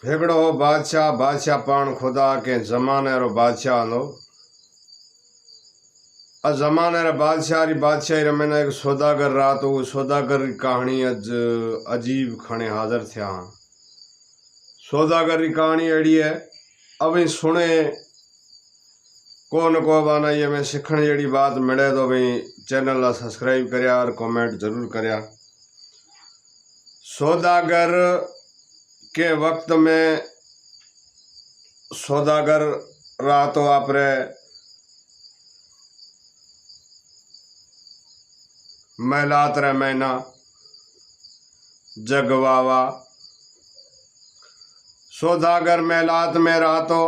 हेकड़ो हो बादशाह, बादशाह पाण खुदा के जमाने रो बादशाह नो। जमाने रे बादशाह री बादशाही रे मैंने एक सौदागर रहा तो वो सौदागर री कहानी अज अजीब खणे हाजिर थिया। सौदागर री कहानी अड़ी है अब सुने को बाना ये में सीखने जड़ी बात मिले तो भाई चैनल ला सब्सक्राइब करया और कमेंट जरूर करया। सौदागर के वक्त में सौदागर रहा तो आपरे महलात रे महीना जगवावा। सौदागर महलात में रहा तो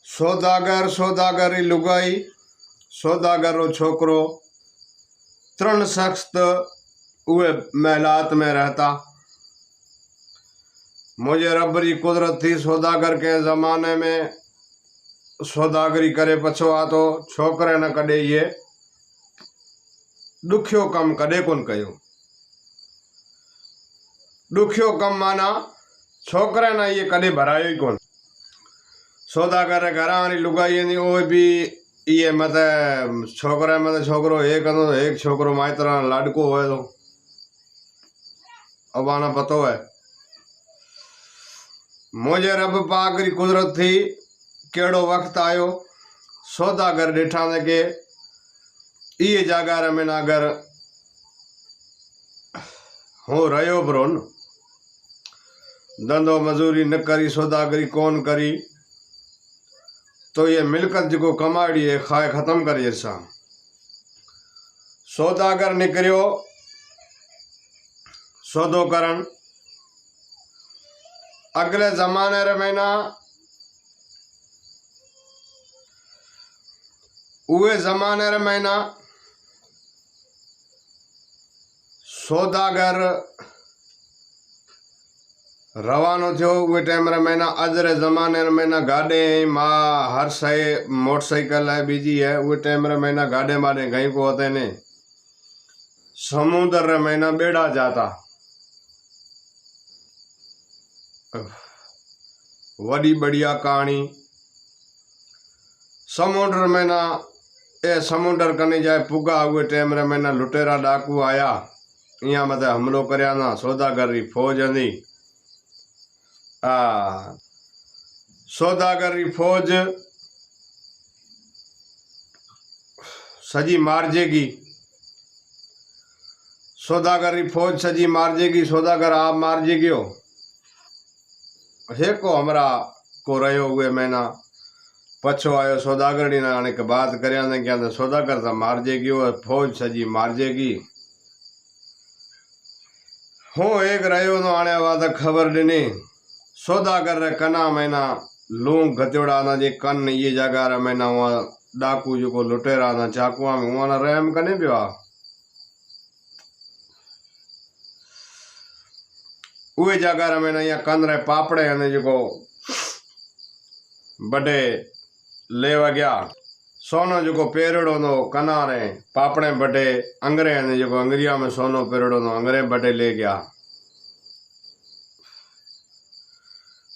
सौदागर री लुगाई सौदागर रो छोकरो त्रण शख्स उहे महलात में रहता। मुझे रबरी कुदरत थी सौदागर के जमाने में सौदागरी करे पछो आ तो छोकरे न कदे ये दुखियो कम कदे कोन कयो। दुखियो कम माना छोकरे न ये कदे भरायो ही कोन। सौदागर घर वाली लुगाई नी ओ भी ये मत छोकरा मत छोकरो एक छोकरो माई तरह लाडको हो तो अब आना पतो है। मुझे रब पाक री कुदरत थी केड़ो वक्त आयो सौदागर डिठा ने के ये जगह रे में अगर हो रहो ब्रोन धंधो मजूरी न करी सौदागरी कौन करी तो ये मिलकत जो कमाड़ी है खाए खत्म करिए सा। सौदागर निकलियो सौदो करन। अगले जमाने रे महीना उहे जमाने रे महीना सौदागर रवानो थियो। उहे टाइम रे महीना अज रे जमाने रे महीना गाड़े मां हर शय मोटरसाइकिल है बीजी है। उहे टाइम रे महीना गाड़े मारे कहीं को होते ने समुद्र रे महीना बेड़ा जाता। वडी बढ़िया कहानी समुद्र महीना ए समुद्र कने जाए पुगा। हुए टाइम रे महीना लुटेरा डाकू आया इया मत हमलो करया ना सौदागर री फौज हंदी। सौदागर री फौज सजी मार जेगी। सौदागर री फौज सजी मार जेगी। सौदागर आप मार जेगियो हे को हमरा को रहो हुए महीना पछो आयो सौदागर नी आने के बात करया ने क्या सौदागर तो मार जेगियो फौज सजी मार जेगी। हो एक रहो नो आने वादा खबर दिनी सौदागर रे कना महीना लूंग गत्योड़ा ना जे कन ये जगह रे महीना वहां डाकू जो को लुटेरा ना चाकुआ में वहां रहम कने पिया। उहे जगह रे महीना या कन रे पापड़े ने जो बड़े लेवा गया सोनो जो पेरड़ो नो कना रे पापड़े बड़े अंगरे ने जो अंगरिया में सोनो पेरड़ो नो अंगरे बड़े ले गया।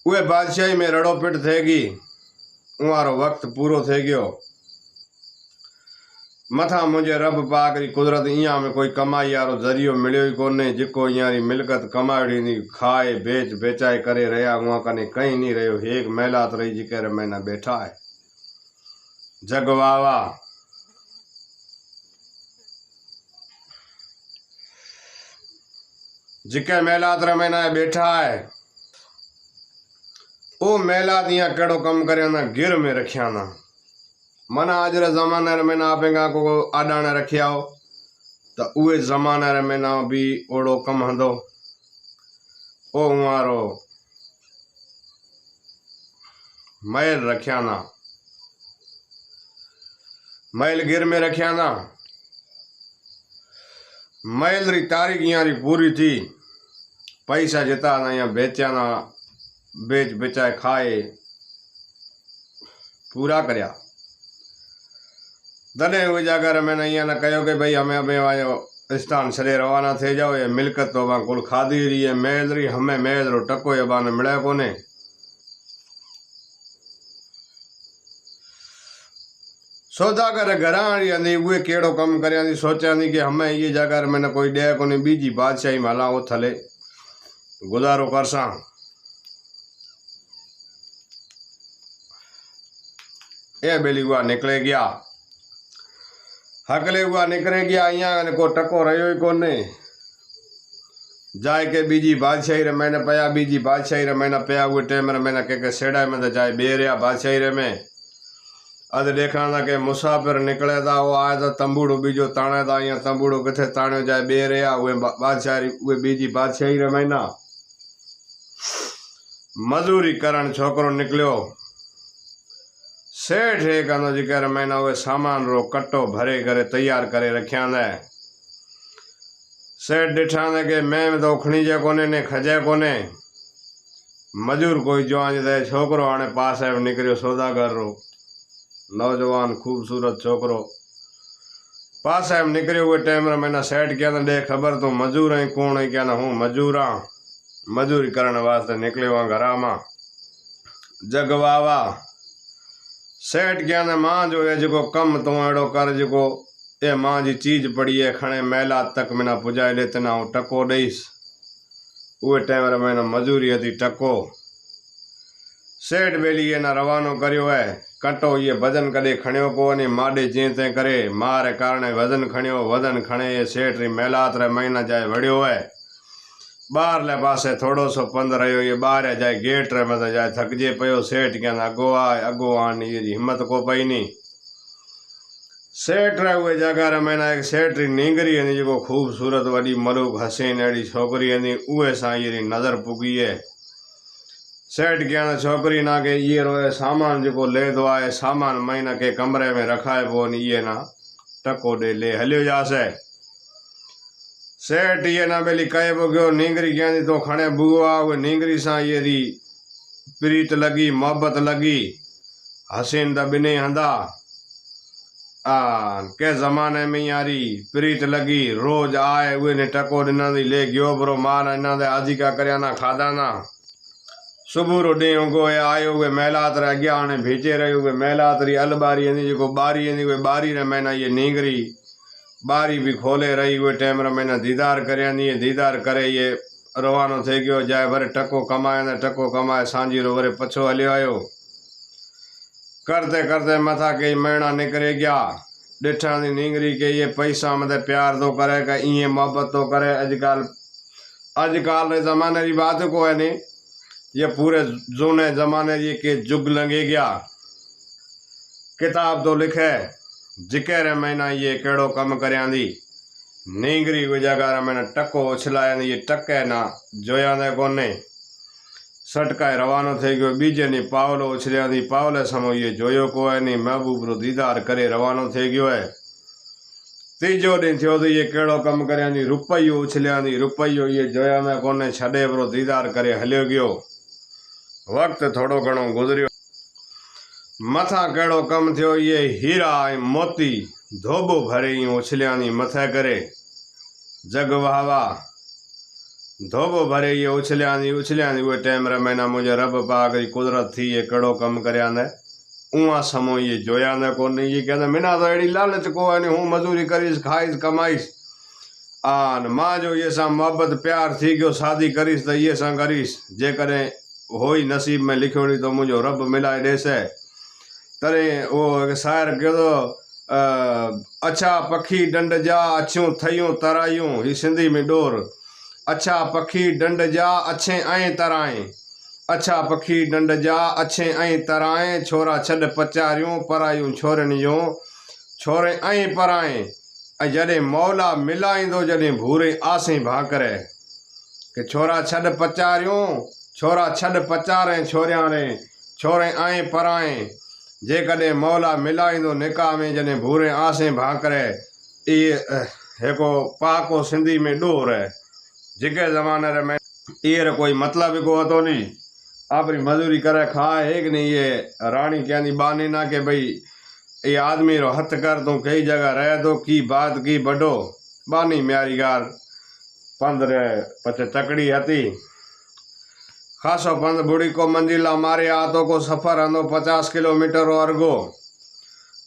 उहे बादशाही में रड़ो पिट थेगी उहारो वक्त पूरो थे गयो। मथा मुझे रब पाक री कुदरत इया में कोई कमाई यारो जरियो मिलियो ही कोने जिको इया री मिलकत कमाड़ी नी खाए बेच बेचाए करे रहा वहां कने कहीं नहीं रहो। एक महलात रही जिके रे महीना बैठा है जगवावा। जिके महलात रे महीना बैठा है ओ महलात इया केड़ो कम करे ना गिर में रखिया ना मना आज रे जमाने रे महीना आपेगा को आडाने रखिया हो तो उहे जमाने रे महीना भी ओड़ो कम हंदो। ओ उमारो महल रखिया ना महल गिर में रखिया ना महल री तारीख यहाँ री पूरी थी। पैसा जिता ना यहाँ बेचा ना बेच बेचाए खाए पूरा करया। तने हुई जगह मैंने यहाँ ना कहो कि भाई हमें अभी आयो स्थान छे रवाना थी जाओ। ये मिलकत तो बा कुल खाधी रही है मेल रही हमें मेल रो टको ये बाने मिले कोने। सौदागर घर आंदी वे केड़ो कम कर सोचा कि हमें ये जगह मैंने कोई दे को बीजी बादशाही माला वो थले गुजारो करसा। ये बेली हुआ निकले गया हकले हुआ निकले गया अँ को टको रो ही कोने जाए के बीजी बादशाही रे मैंने पया बीजी बादशाही रे मैंने पया हुए टाइम रे मैंने के सेड़ा में जाए बे रहा बादशाही रे में अद देखा था कि मुसाफिर निकले था वो आए तो तंबूड़ो बीजो ताणे था अँ तंबूड़ो किथे ताणो जाए बे रहा वे बादशाही वे बीजी बादशाही रे महीना मजूरी करण छोकरो निकलियो। सेठ एक जिक्र महीना वे सामान रो कट्टो भरे करे तैयार करे रखिया ने। सेठ डिठा ने के मैं तो खणीजे कोने ने खजे कोने मजूर कोई जवान दे छोकरो आने पास है निकलियो सौदागर रो नौजवान खूबसूरत छोकरो पास है निकलियो। हुए टाइम रे मैंने सेठ क्या दे खबर तो मजूर है कौन है क्या ना हूँ मजूर हाँ मजूरी करने वास्ते निकले वहाँ घरा में जगवावा। सेठ क्या ने मां जो है जो कम तो एड़ो कर जो ए मां जी चीज पड़ी है खणे मेला तक मैंने पुजाए दे तना टको दईस। उहे टाइम रे मैंने मजूरी थी टको। सेठ बेली ये ना रवानो करियो है कटो ये वजन कदे खणियो को नहीं माडे जेते करे मारे कारण वजन खणियो वजन खणे ये सेठ री मेलात रे महीना जाए वड़ियो है बाहरले पासे थोड़ो सो पंद रहो ये बाहर जाए गेट रे मत जाए थकजे पयो। सेठ क्या अगो आने ये हिम्मत को पई नहीं। सेठ रे हुए जगह रे मैंने एक सेठ री नींगरी है जो खूबसूरत वडी मलूक हसीन अड़ी छोकरी है उहे सा ये नजर पुगी है। सेठ क्या छोकरी ना के ये रोए सामान जो ले दो आए सामान महीना के कमरे में रखाए वो ये ना टको दे ले हलियो जासे। सेठ ये ना बेली कहे गयो नींगरी क्या तो खणे बुआ वो नींगरी सा ये री प्रीत लगी मोहब्बत लगी हसीन द बिने हंदा के जमाने में यारी प्रीत लगी रोज आए वे ने टको दिना दी ले गयो बरो मार इना दे आजी का करया ना खादा ना सुबह रो डे गो आयो वे मेलात रे अग्या ने भेजे रहो वे मेलात री अलबारी ने जो बारी ने वे बारी रे मैंने ये नींगरी बारी भी खोले रही हुए टाइम रे मैंने दीदार करया नहीं दीदार करे ये रवानो थे गयो जाए वरे टको कमाए सांजी रो वरे पछो हलियो आयो। करते करते मथा के महीना निकले गया डिठा दी नींगरी के ये पैसा मत प्यार तो करे का इं मोहब्बत तो करे अजकल रे जमाने की बात को है नहीं ये पूरे जूने जमाने ये के जुग लंगे गया। किताब तो लिखे जिक्र महीना ये केड़ो कम करयांदी नींगरी हुई जगह मैंने टको उछलाया ये टके ना जोया ने कोने सटकाए रवानो थे गयो। बीजे नी पावलो उछलिया दी पावले समो ये जोयो को है नहीं महबूब रो दीदार करे रवानो थे गयो है। तीजो दिन थयो तो ये केड़ो कम करयांदी रुपयो उछलिया दी रुपयो ये जोया ने कोने छडे रो दीदार करे हलियो गयो। वक्त थोड़ो घणो गुजरियो मथा केड़ो कम थयो ये हीरा मोती धोबो भरे उछलिया मथे करे जगवावा धोबो भरे ये उछलिया वो टाइम रे मैंने मुझे रब पाक री कुदरत थी ये केड़ो कम करया ने उआ समो ये जोया ने को नहीं ये कहते मिना तो एड़ी लालच को है हूँ मजूरी करीस खाईस कमाईस आन मां जो ये सा मोहब्बत प्यार थी गयो शादी करीस तो ये सा करीस जे करे होई नसीब में लिखो नहीं तो मुझे रब मिलाए देसे। तरे वो शायर कहो तो अच्छा पखी डंड जा अच्छियों थयूं तरायूं ही सिंधी में डोर अच्छा पखी डंड जा अच्छे ऐं तराएं अच्छा पखी डंड जा अच्छे ऐं तराएं छोरा छड पचारियूं परायूं छोरनि जो छोरे ऐं पराएं जॾहिं मौला मिलाईंदो जॾहिं भूरे आसें भाकरे के छोरा छड पचारियूं छोरा छड पचारे छोरियारे छोरे ऐं पराएं जे कॾहिं मौला मिलाईंदो निकाह में जॾहिं भूरे आसें भाकरे ये हेको पाको सिंधी में डोर है जिके जमाने रे में ये कोई मतलब को होतो नहीं अपनी मजूरी करे खाए एक नहीं ये रानी कहनी बानी ना के भाई ये आदमी रो हथ कर तू कई जगह रह दो की बात की बढ़ो बानी म्यारी गार पंध रे पछे तकड़ी हती। खासो पंध बुढ़ी को मंजिला मारे आतो को सफर हंदो 50 किलोमीटर अर्गो।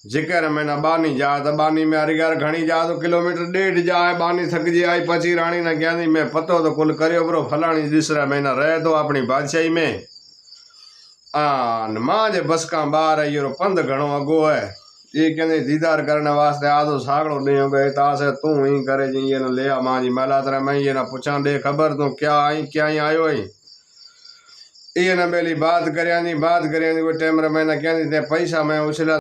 जिकर मैंने बानी जाए तो बानी म्यारी गार घणी जाए तो किलोमीटर 1.5 जाए। बानी थकजी आई पची राणी ने कहनी मैं पतो तो कुल करियो बरो फलाणी तीसरा महीना रहे तो अपनी बादशाही में आन मां जे बस का बाहर आई रो पंध घणो अगो है। ये कहने दीदार करने वास्ते आदो सागड़ो नहीं गए तासे तू ही करे जी ये न ले आ मां जी मला तरह मैं ये ना पूछा दे खबर तू क्या आई क्या ही आयो ही। ये न बेली बात करिया नी कोई टाइम रे मैंने कहनी ते पैसा मैं उछला